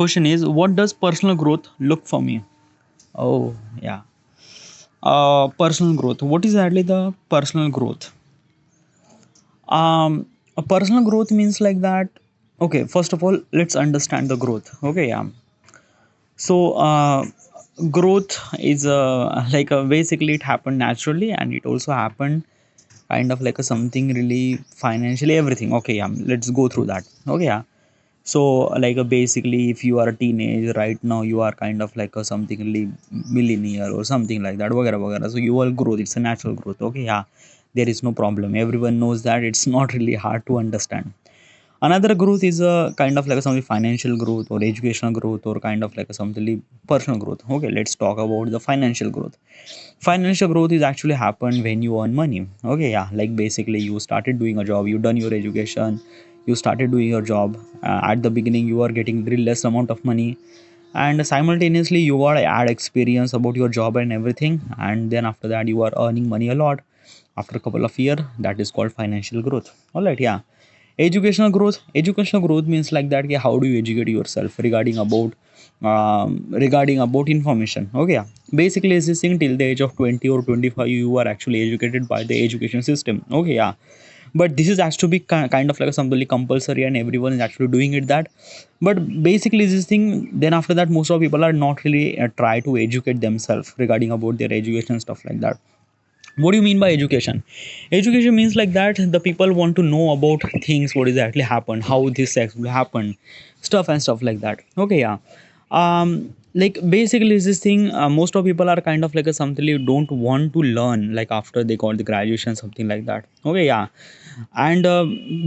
question is, what does personal growth look for me? Oh, yeah. Personal growth. What is actually the personal growth? A personal growth means like that. Okay, first of all, let's understand the growth. Okay, yeah. So, growth is like basically it happened naturally, and it also happened kind of like a something really financially everything. Okay, yeah. Let's go through that. Okay, yeah. So like basically if you are a teenage right now, you are kind of like a something really millionaire or something like that, whatever whatever. So you will grow, it's a natural growth. Okay, yeah, there is no problem, everyone knows that. It's not really hard to understand. Another growth is a kind of like a something financial growth or educational growth or kind of like a something personal growth. Okay, let's talk about the financial growth. Financial growth is actually happen when you earn money. Okay, yeah, like basically you started doing a job, you done your education, you started doing your job. At the beginning you are getting very less amount of money, and simultaneously you got add experience about your job and everything, and then after that you are earning money a lot after a couple of year. That is called financial growth. All right, yeah. Educational growth means like that, how do you educate yourself regarding about information. Okay, yeah. Basically as this thing, till the age of 20 or 25 you are actually educated by the education system. Okay, yeah. But this is has to be kind of like a something compulsory, and everyone is actually doing it that. But basically this thing, then after that most of people are not really try to educate themselves regarding about their education stuff like that. What do you mean by education? Education means like that the people want to know about things, what is actually happened, how this actually happened, stuff and stuff like that. Okay, yeah. Like basically is this thing, most of people are kind of like a something you don't want to learn like after they got the graduation, something like that. Okay, yeah. And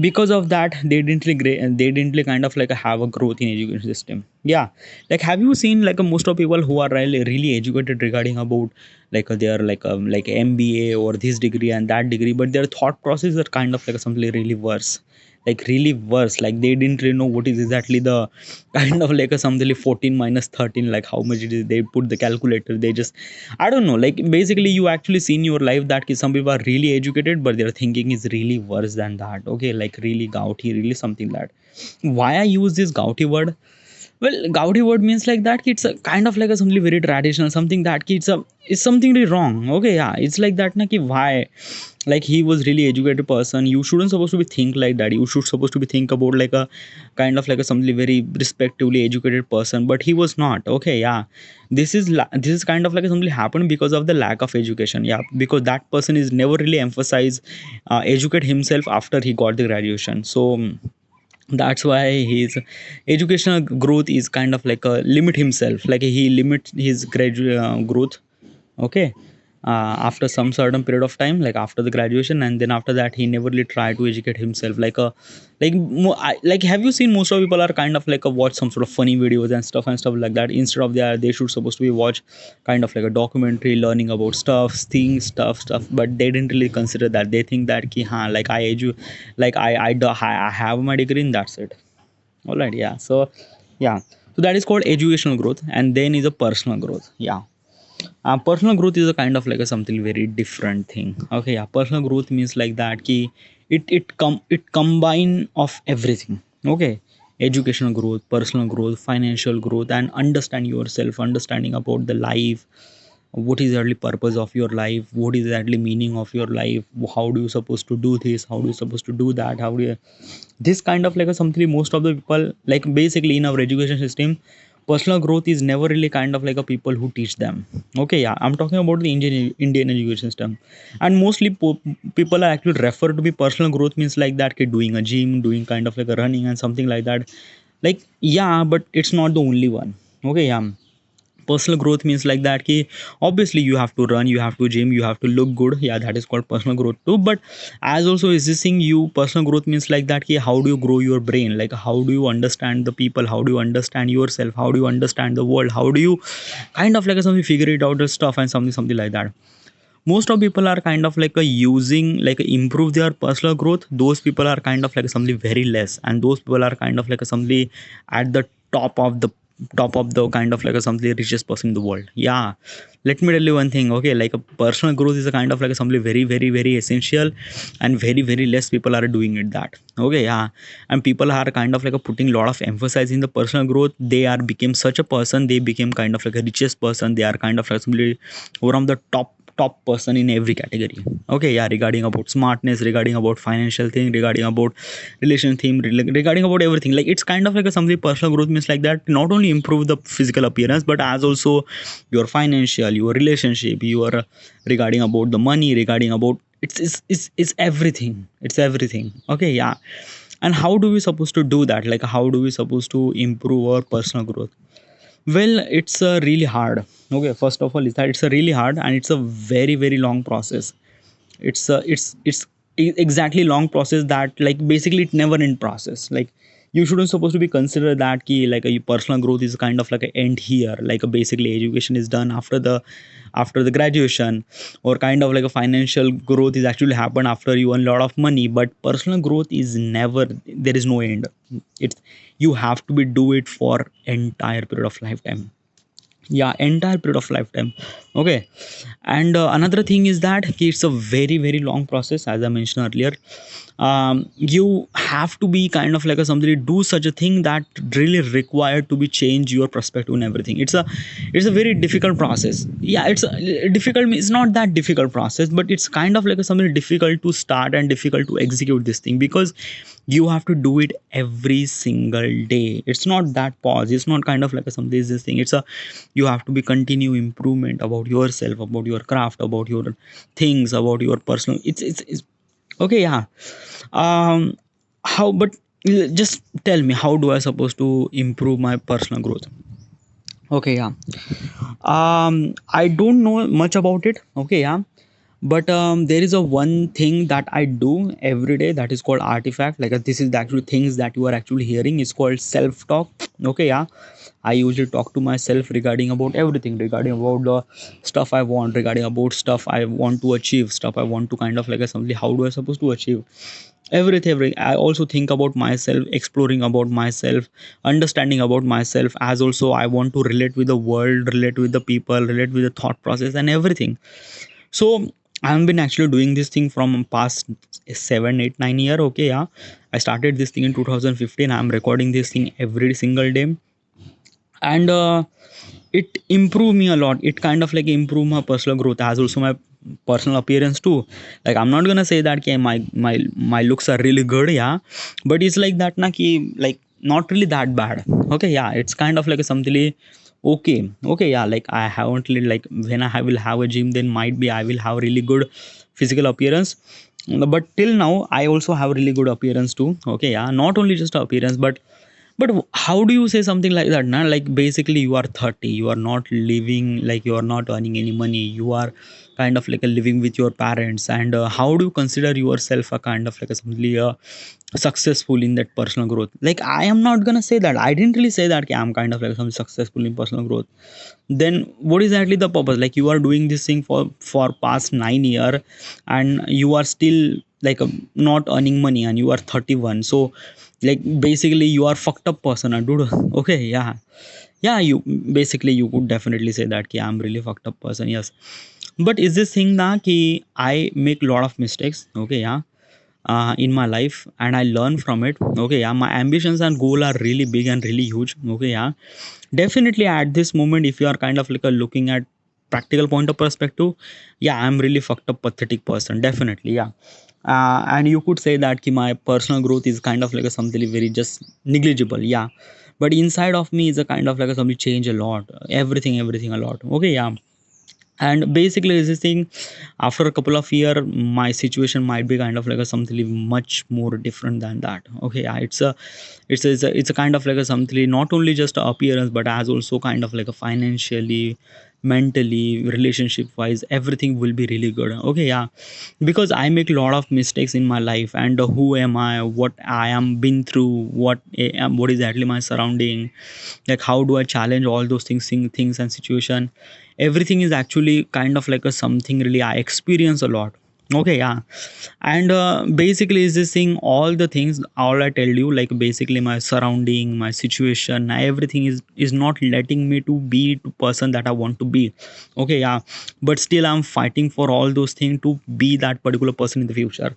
because of that they didn't really kind of like have a growth in education system. Yeah. Like have you seen like most of people who are really educated regarding about like they are like MBA or this degree and that degree, but their thought process are kind of like something really worse, like really worse. Like they didn't really know what is exactly the kind of like a something like 14 minus 13, like how much it is. They put the calculator, they just, I don't know, like basically you actually see in your life that some people are really educated but their thinking is really worse than that. Okay, like really gouty, really something that. Why I use this gouty word? Well, gaudy word means like that it's a kind of like a something very traditional, something that it's something really wrong. Okay, yeah, it's like that na ki why, like he was really educated person, you shouldn't supposed to be think like that. You should supposed to be think about like a kind of like a something very respectively educated person, but he was not. Okay, yeah. This is kind of like something happened because of the lack of education. Yeah, because that person is never really emphasize educate himself after he got the graduation. So that's why his educational growth is kind of like a limit himself, like he limits his graduate growth. Okay. After some certain period of time, like after the graduation, and then after that he never really tried to educate himself like a like have you seen most of people are kind of like a watch some sort of funny videos and stuff like that, instead of that they should supposed to be watch kind of like a documentary learning about stuff, things, stuff. But they didn't really consider that. They think that ki, ha, like I have my degree and that's it. All right, yeah. So yeah, so that is called educational growth, and then is a personal growth. Yeah. Personal growth is a kind of like a something very different thing. Okay, yeah. Personal growth means like that ki it combine of everything. Okay. Educational growth, personal growth, financial growth, and understand yourself, understanding about the life, what is the early purpose of your life, what is the early meaning of your life, how do you supposed to do this, how do you supposed to do that, how do you, this kind of like a something most of the people, like basically in our education system, personal growth is never really kind of like a people who teach them. Okay, yeah, I'm talking about the Indian education system. And mostly people are actually referred to be personal growth means like that kid doing a gym, doing kind of like a running and something like that. Like yeah, but it's not the only one. Okay, yeah. Personal growth means like that ki obviously you have to run, you have to gym, you have to look good. Yeah, that is called personal growth too. But as also is this thing, you personal growth means like that ki how do you grow your brain, like how do you understand the people, how do you understand yourself, how do you understand the world, how do you kind of like something figure it out the stuff and something like that. Most of people are kind of like a using like improve their personal growth. Those people are kind of like something very less, and those people are kind of like a something at the top of the top of the kind of like a something richest person in the world. Yeah, let me tell you one thing. Okay, like a personal growth is a kind of like a something very very very essential, and very very less people are doing it that. Okay, yeah, and people are kind of like a putting a lot of emphasis in the personal growth. They are became such a person, they became kind of like a richest person, they are kind of like somebody one of the top person in every category. Okay, yeah, regarding about smartness, regarding about financial thing, regarding about relation theme, regarding about everything, like it's kind of like a something. Personal growth means like that not only improve the physical appearance, but as also your financial, your relationship, your regarding about the money, regarding about it's everything, it's everything. Okay, yeah. And how do we supposed to do that? Like how do we supposed to improve our personal growth? Well, it's really hard. Okay, first of all is that it's a really hard, and it's a very very long process. It's exactly long process that like basically it never end process. Like you shouldn't supposed to be consider that key like a personal growth is kind of like a end here, like a basically education is done after the graduation, or kind of like a financial growth is actually happen after you earn a lot of money. But personal growth is never, there is no end. It's, you have to be do it for entire period of lifetime. Yeah, entire period of lifetime. Okay. And another thing is that it's a very very long process, as I mentioned earlier. You have to be kind of like a somebody do such a thing that really required to be change your perspective and everything. It's a very difficult process. Yeah, it's difficult, it's not that difficult process, but it's kind of like a something difficult to start and difficult to execute this thing, because you have to do it every single day. It's not that pause, it's not kind of like a something is this thing. It's a, you have to be continue improvement about yourself, about your craft, about your things, about your personal, it's okay, yeah. um how, but just tell me, how do I supposed to improve my personal growth? Okay, yeah. I don't know much about it. Okay, yeah. But there is a one thing that I do every day, that is called artifact. Like this is the actual things that you are actually hearing, is called self talk. Okay, yeah. I usually talk to myself regarding about everything, regarding about the stuff I want, regarding about stuff I want to achieve, stuff I want to kind of like a something, how do I supposed to achieve everything, I also think about myself, exploring about myself, understanding about myself, as also I want to relate with the world, relate with the people, relate with the thought process and everything. So I've been actually doing this thing from past 7 8 9 year. Okay, yeah. I started this thing in 2015. I'm recording this thing every single day. And it improved me a lot. It kind of like improved my personal growth, as also my personal appearance too. Like I'm not gonna say that okay, my looks are really good, yeah, but it's like that na ki, like not really that bad. Okay, yeah, it's kind of like a something okay. Okay, yeah, like I haven't really, like when I will have a gym, then might be I will have really good physical appearance. But till now I also have really good appearance too. Okay, yeah, not only just appearance, but how do you say something like that na? Like basically you are 30, you are not living, like you are not earning any money, you are kind of like a living with your parents. And how do you consider yourself a kind of like a something successful in that personal growth? Like I am not gonna say that, I didn't really say that okay, I'm kind of like some successful in personal growth. Then what is exactly the purpose? Like you are doing this thing for past 9 year, and you are still like not earning money, and you are 31. So like basically you are fucked up person, dude. Okay, yeah. Yeah, you basically you could definitely say that ki I'm really fucked up person, yes. But is this thing na ki I make a lot of mistakes. Okay, yeah. In my life, and I learn from it. Okay, yeah, my ambitions and goal are really big and really huge. Okay, yeah. Definitely at this moment, if you are kind of like a looking at practical point of perspective, yeah, I'm really fucked up pathetic person, definitely, yeah. And you could say that ki my personal growth is kind of like a something very just negligible, yeah. But inside of me is a kind of like a something change a lot, everything a lot. Okay, yeah. And basically this thing, after a couple of year, my situation might be kind of like a something much more different than that. Okay, yeah, it's a kind of like a something not only just a appearance, but as also kind of like a financially, mentally, relationship wise, everything will be really good. Okay, yeah. Because I make a lot of mistakes in my life, and who am I, what I am been through, what is actually my surrounding, like how do I challenge all those things and situation. Everything is actually kind of like a something really I experience a lot. Okay, yeah. And basically is this thing, all the things, all I tell you, like basically my surrounding, my situation, everything is not letting me to be the person that I want to be. Okay, yeah. But still I'm fighting for all those things to be that particular person in the future.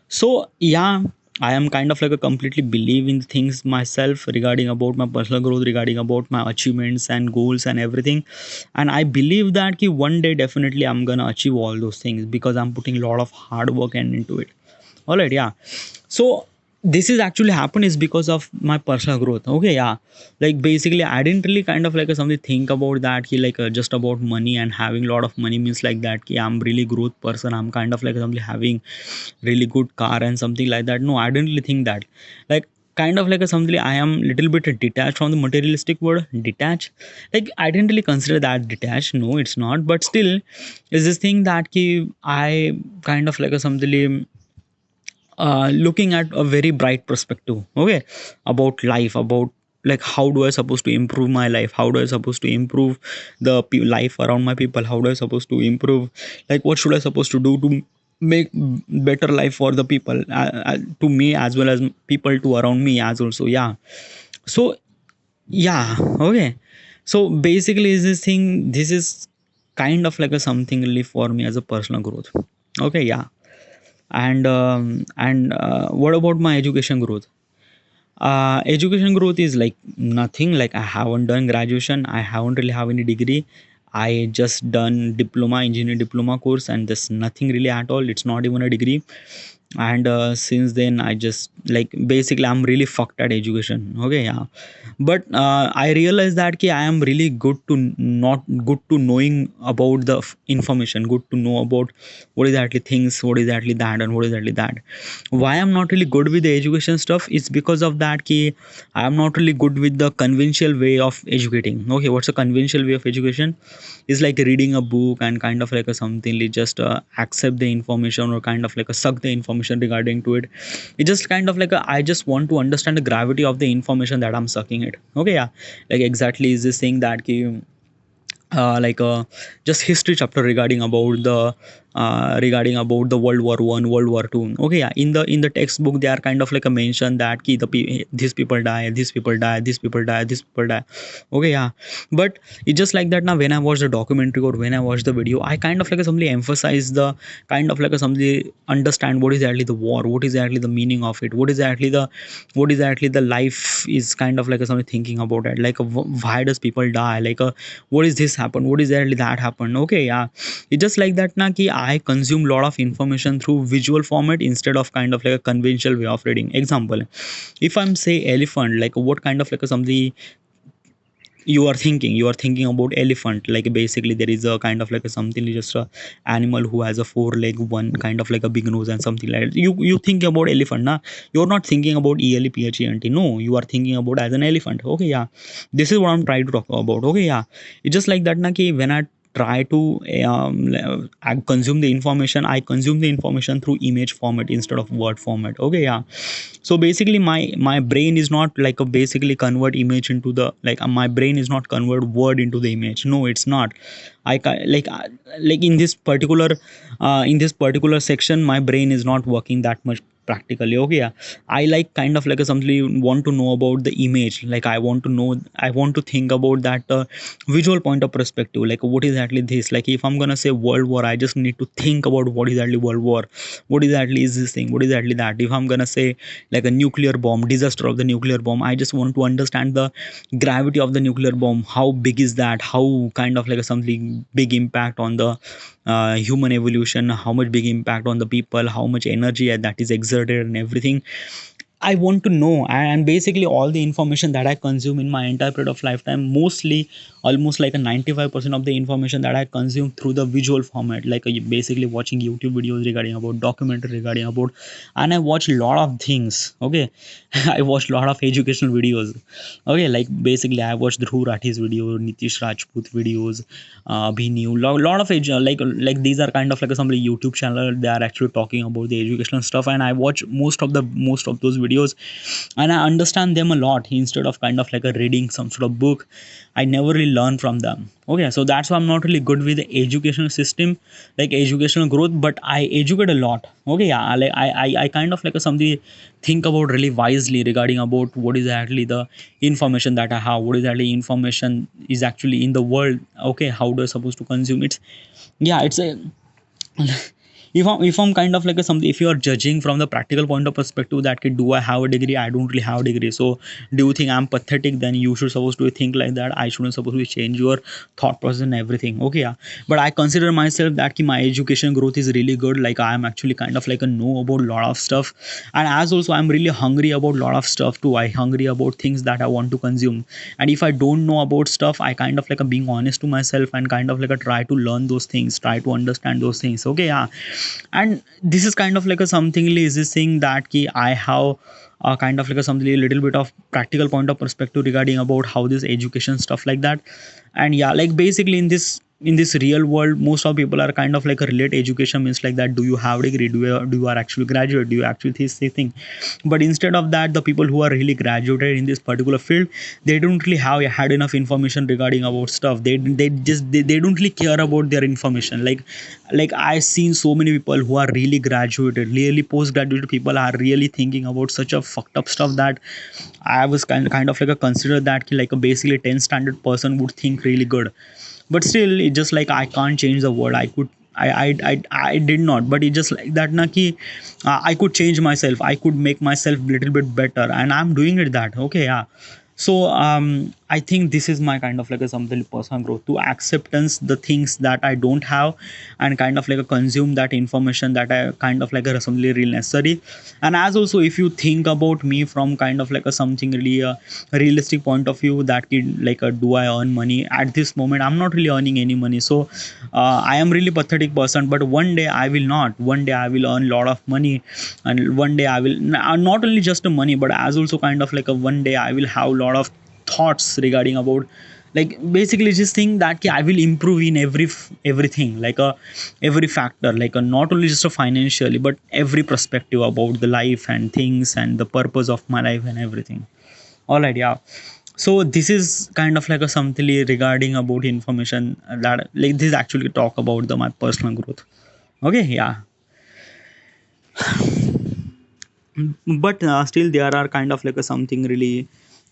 So yeah, I am kind of like a completely believe in things myself regarding about my personal growth, regarding about my achievements and goals and everything. And I believe that ki one day definitely I'm gonna achieve all those things because I'm putting a lot of hard work and into it. All right, yeah. So this is actually happened is because of my personal growth. Okay, yeah. Like basically I didn't really kind of like something think about that he like just about money and having a lot of money means like that ki I'm really growth person, I'm kind of like something having really good car and something like that. No, I didn't really think that. Like kind of like a something I am little bit detached from the materialistic word detached. Like I didn't really consider that detached. No, it's not. But still, is this thing that ki I kind of like a something looking at a very bright perspective. Okay, about life, about like how do I supposed to improve my life, how do I supposed to improve the life around my people, how do I supposed to improve, like what should I supposed to do to make better life for the people, to me as well as people to around me as also. Yeah. So yeah. Okay. So basically is this thing, this is kind of like a something really for me as a personal growth. Okay, yeah. And what about my education growth? Education growth is like nothing. Like I haven't done graduation, I haven't really have any degree, I just done diploma, engineering diploma course, and there's nothing really at all, it's not even a degree. And since then I just like basically I'm really fucked at education. Okay, yeah. But I realized that ki I am really good to not good to knowing about the information, good to know about what is actually things, what is actually that, and what is actually that. Why I'm not really good with the education stuff is because of that ki I am not really good with the conventional way of educating. Okay, what's a conventional way of education? Is like reading a book and kind of like a something like just accept the information or kind of like a suck the information regarding to it. It's just kind of like a, I just want to understand the gravity of the information that I'm sucking it. Okay, yeah. Like exactly is this thing that ki like just history chapter regarding about the regarding about the World War I, World War II. Okay, yeah. In the textbook they are kind of like a mention that ki these people die, these people die, these people die, these people die. Okay, yeah. But it's just like that now when I watch the documentary or when I watch the video, I kind of like a somebody emphasize the kind of like a somebody understand what is actually the war, what is actually the meaning of it, what is actually the life is kind of like a somebody thinking about it, like why does people die, like what is this happen, what is actually that happen. Okay, yeah. It's just like that na ki I consume lot of information through visual format instead of kind of like a conventional way of reading. Example, if I'm say elephant, like what kind of like a somebody you are thinking about elephant, like basically there is a kind of like a something just a animal who has a four leg, one kind of like a big nose and something like that. You think about elephant na, you're not thinking about ELEPHENT. No, you are thinking about as an elephant. Okay, yeah. This is what I'm trying to talk about. Okay, yeah. It's just like that na ki when I try to I consume the information, I consume the information through image format instead of word format. Okay, yeah. So basically my brain is not like a basically convert image into the like my brain is not convert word into the image. No, it's not. Like in this particular section my brain is not working that much practically. Okay, yeah. I like kind of like a something want to know about the image, like I want to know, I want to think about that visual point of perspective, like what is actually this, like if I'm gonna say world war, I just need to think about what is actually world war, what is actually is this thing, what is actually that. If I'm gonna say like a nuclear bomb, disaster of the nuclear bomb, I just want to understand the gravity of the nuclear bomb, how big is that, how kind of like a something big impact on the human evolution, how much big impact on the people, how much energy that is exerted and everything. I want to know. And basically all the information that I consume in my entire period of lifetime, mostly almost like a 95% of the information that I consume through the visual format, like basically watching YouTube videos regarding about documentary regarding about, and I watch a lot of things. Okay, I watch a lot of educational videos. Okay, like basically I watched Dhruv Rathi's video, Nitish Rajput videos, Abhinew, lot of like these are kind of like some YouTube channel. They are actually talking about the educational stuff, and I watch most of those videos videos, and I understand them a lot instead of kind of like a reading some sort of book. I never really learn from them. Okay, so that's why I'm not really good with the educational system, like educational growth, but I educate a lot. Okay, yeah, I kind of like a something think about really wisely regarding about what is actually the information that I have, what is actually information is actually in the world. Okay, how do I supposed to consume it? Yeah, it's a if I'm kind of like a something, if you are judging from the practical point of perspective that kid, do I have a degree, I don't really have a degree, so do you think I'm pathetic, then you should supposed to think like that. I shouldn't supposed to change your thought process and everything. Okay, yeah, but I consider myself that ki my education growth is really good. Like I am actually kind of like a know about a lot of stuff, and as also I'm really hungry about a lot of stuff too. I hungry about things that I want to consume, and if I don't know about stuff, I kind of like a being honest to myself and kind of like a try to learn those things, try to understand those things. Okay, yeah, and this is kind of like a something is this thing that ki I have kind of like a something a little bit of practical point of perspective regarding about how this education stuff like that. And yeah, like basically in this real world, most of people are kind of like a relate education means like that, do you have degree, do you are actually graduate, do you actually this thing. But instead of that, the people who are really graduated in this particular field, they don't really have had enough information regarding about stuff. They don't really care about their information. Like I've seen so many people who are really graduated, really postgraduate people are really thinking about such a fucked up stuff that I was kind of like a consider that ki like a basically 10 standard person would think really good. But still, it's just like I can't change the world. I could I did not, but it's just like that na ki I could change myself, I could make myself a little bit better, and I'm doing it that. Okay, yeah. So I think this is my kind of like a something personal growth, to acceptance the things that I don't have, and kind of like a consume that information that I kind of like a something really necessary. And as also, if you think about me from kind of like a something really realistic point of view, that kid like do I earn money at this moment? I'm not really earning any money, so I am really pathetic person. But one day I will not, one day I will earn a lot of money, and one day I will not only just the money, but as also kind of like a one day I will have a lot of thoughts regarding about, like basically just think that ki I will improve in everything, like a every factor, like a not only just a financially, but every perspective about the life and things and the purpose of my life and everything. All right, yeah. So this is kind of like a something regarding about information that like this actually talk about the my personal growth. Okay, yeah. But still there are kind of like a something really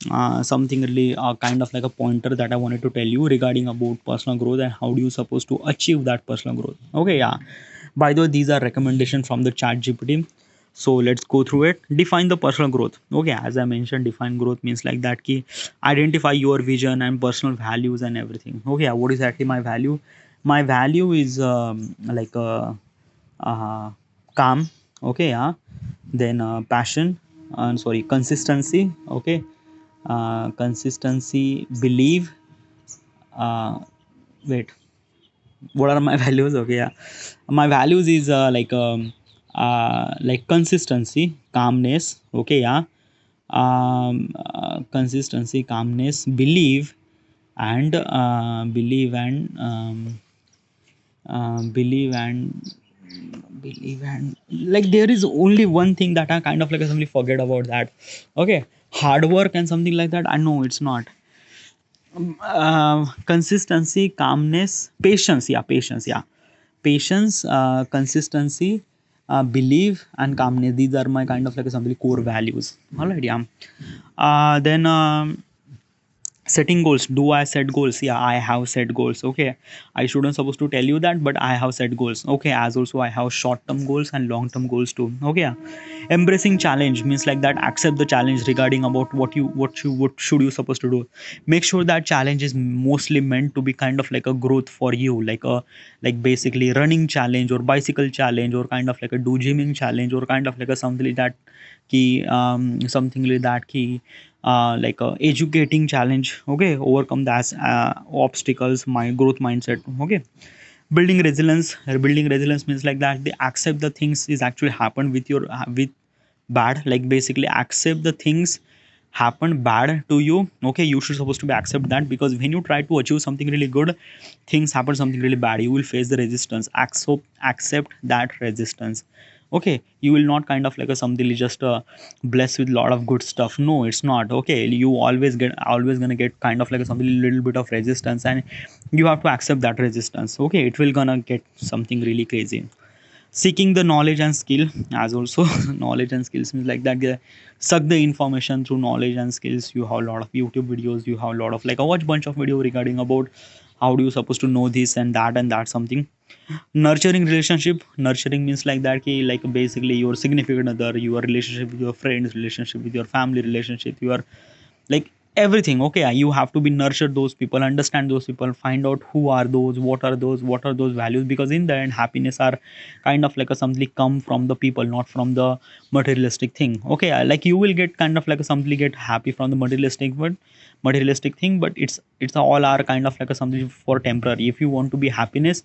kind of like a pointer that I wanted to tell you regarding about personal growth and how do you supposed to achieve that personal growth. Okay, yeah. By the way, these are recommendations from the chat gpt, so let's go through it. Define the personal growth. Okay, as I mentioned, define growth means like that key, identify your vision and personal values and everything. Okay, yeah, what is actually my value? My value is like uh, calm. Okay, yeah. Then passion, and sorry, consistency. Okay, consistency, believe, uh, wait, what are my values? Okay, yeah, my values is like consistency, calmness. Okay, yeah. Consistency, calmness, believe and believe and believe and like there is only one thing that I kind of like suddenly forget about that. Okay, hard work and something like that. I know it's not. Consistency, calmness, patience. Yeah, patience. Yeah, patience, consistency, belief, and calmness. These are my kind of like something core values. All right, yeah. Then setting goals. Do I set goals? Yeah, I have set goals. Okay, I shouldn't supposed to tell you that, but I have set goals. Okay, as also I have short term goals and long term goals too. Okay, yeah. Embracing challenge means like that, accept the challenge regarding about what should you supposed to do. Make sure that challenge is mostly meant to be kind of like a growth for you, like a like basically running challenge or bicycle challenge or kind of like a do gymming challenge or kind of like a something like that key, something like that key, like a educating challenge. Okay, overcome that obstacles, my growth mindset. Okay, building resilience means like that they accept the things is actually happen with your with bad, like basically accept the things happen bad to you. Okay, you should supposed to be accept that, because when you try to achieve something really good, things happen something really bad, you will face the resistance. Accept that resistance. Okay, you will not kind of like a something just blessed with lot of good stuff. No, it's not. Okay, you always gonna get kind of like a something little bit of resistance, and you have to accept that resistance. Okay, it will gonna get something really crazy. Seeking the knowledge and skill as also knowledge and skills means like that suck the information through knowledge and skills. You have a lot of YouTube videos, you have a lot of like a watch bunch of video regarding about how do you supposed to know this and that something. Nurturing relationship, nurturing means like that ki, like basically your significant other, your relationship with your friends, relationship with your family, relationship your like everything. Okay, you have to be nurtured those people, understand those people, find out who are those, what are those values, because in the end happiness are kind of like a something come from the people, not from the materialistic thing. Okay, like you will get kind of like a something get happy from the materialistic thing, but it's all are kind of like a something for temporary. If you want to be happiness,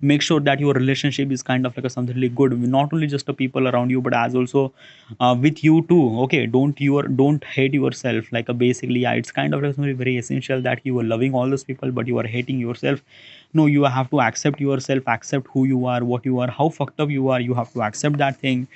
make sure that your relationship is kind of like a something really good with not only just the people around you, but as also with you too. Okay, don't hate yourself like a basically, yeah, it's kind of like something very essential that you are loving all those people but you are hating yourself. No, you have to accept yourself, accept who you are, what you are, how fucked up you are. You have to accept that thing.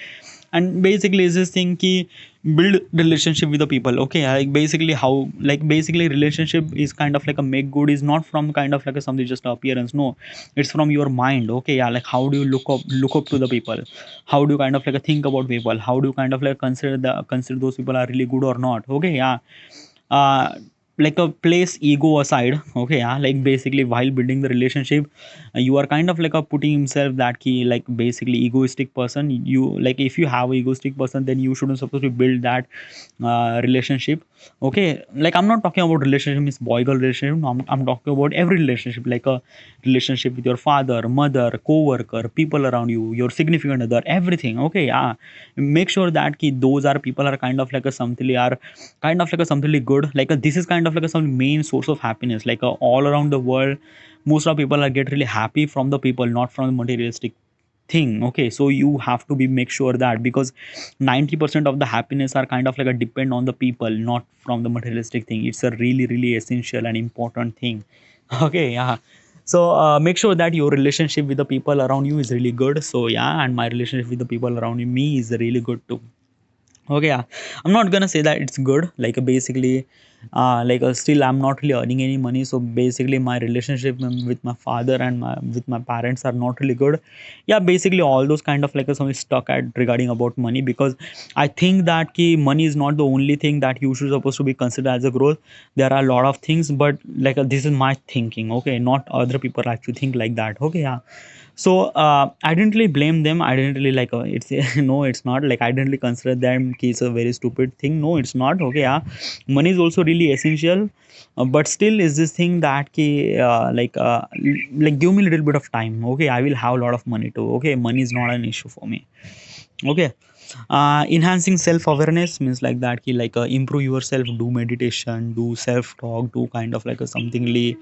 And basically is this thing ki build relationship with the people. Okay, like basically how, like basically relationship is kind of like a make good is not from kind of like a something just appearance. No, it's from your mind. Okay, yeah, like how do you look up to the people, how do you kind of like think about people, how do you kind of like consider those people are really good or not. Okay, yeah. uh like a place ego aside. Okay, yeah, like basically while building the relationship, you are kind of like a putting himself that key, like basically egoistic person. You like if you have a egoistic person, then you shouldn't supposed to build that relationship. Okay, like I'm not talking about relationship means boy girl relationship. No, I'm talking about every relationship, like a relationship with your father, mother, co-worker, people around you, your significant other, everything. Okay, yeah, make sure that ki those are people are kind of like a something are kind of like a something really good, like this is kind of like a some main source of happiness, like all around the world most of people are get really happy from the people, not from the materialistic thing. Okay, so you have to be make sure that, because 90% of the happiness are kind of like a depend on the people, not from the materialistic thing. It's a really essential and important thing. Okay, yeah. So make sure that your relationship with the people around you is really good. So yeah, and my relationship with the people around me is really good too. Okay, yeah, I'm not gonna say that it's good, like basically still I'm not really earning any money, so basically my relationship with my father and with my parents are not really good. Yeah, basically all those kind of like some stuck at regarding about money, because I think that ki money is not the only thing that you should supposed to be considered as a growth. There are a lot of things, but like this is my thinking. Okay, not other people actually think like that. Okay, yeah. So I didn't really blame them, I didn't really like it's no, it's not like I didn't really consider them ki it's a very stupid thing. No, it's not. Okay, yeah, money is also really essential, but still is this thing that ki like give me a little bit of time. Okay, I will have a lot of money too. Okay, money is not an issue for me. Okay. Enhancing self awareness means like that ki like improve yourself, do meditation, do self talk, do kind of like a somethingly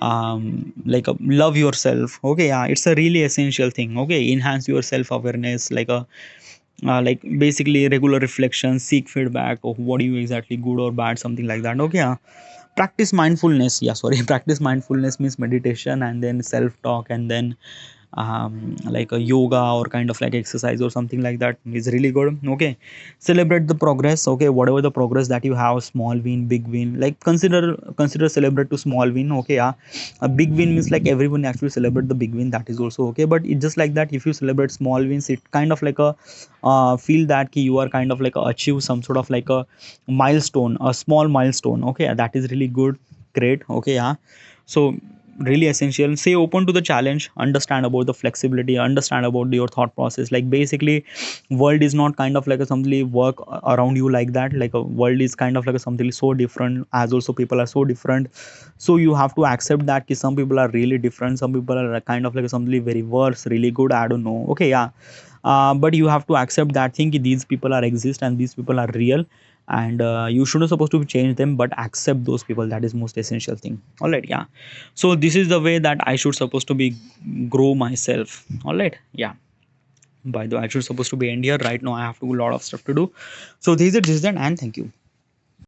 like love yourself. Okay, yeah, it's a really essential thing. Okay, enhance your self awareness, like basically regular reflection, seek feedback of what are you exactly good or bad, something like that. Okay, yeah. Practice mindfulness. Yeah, sorry. Practice mindfulness means meditation and then self talk and then like a yoga or kind of like exercise or something like that is really good. Okay, celebrate the progress. Okay, whatever the progress that you have, small win, big win, like consider celebrate to small win. Okay, yeah, a big win means like everyone actually celebrate the big win, that is also okay, but it's just like that if you celebrate small wins, it kind of like a feel that ki you are kind of like achieve some sort of like a milestone, a small milestone. Okay, that is really good, great. Okay, yeah. So really essential, stay open to the challenge, understand about the flexibility, understand about your thought process. Like basically world is not kind of like a something work around you like that, like a world is kind of like a something so different, as also people are so different. So you have to accept that ki some people are really different, some people are kind of like something very worse, really good, I don't know. Okay, yeah. But you have to accept that thing ki these people are exist and these people are real, and you shouldn't supposed to change them, but accept those people, that is most essential thing. All right, yeah. So this is the way that I should supposed to be grow myself. All right, yeah. By the way, I should supposed to be end here right now, I have to do a lot of stuff to do. So this is it, and thank you.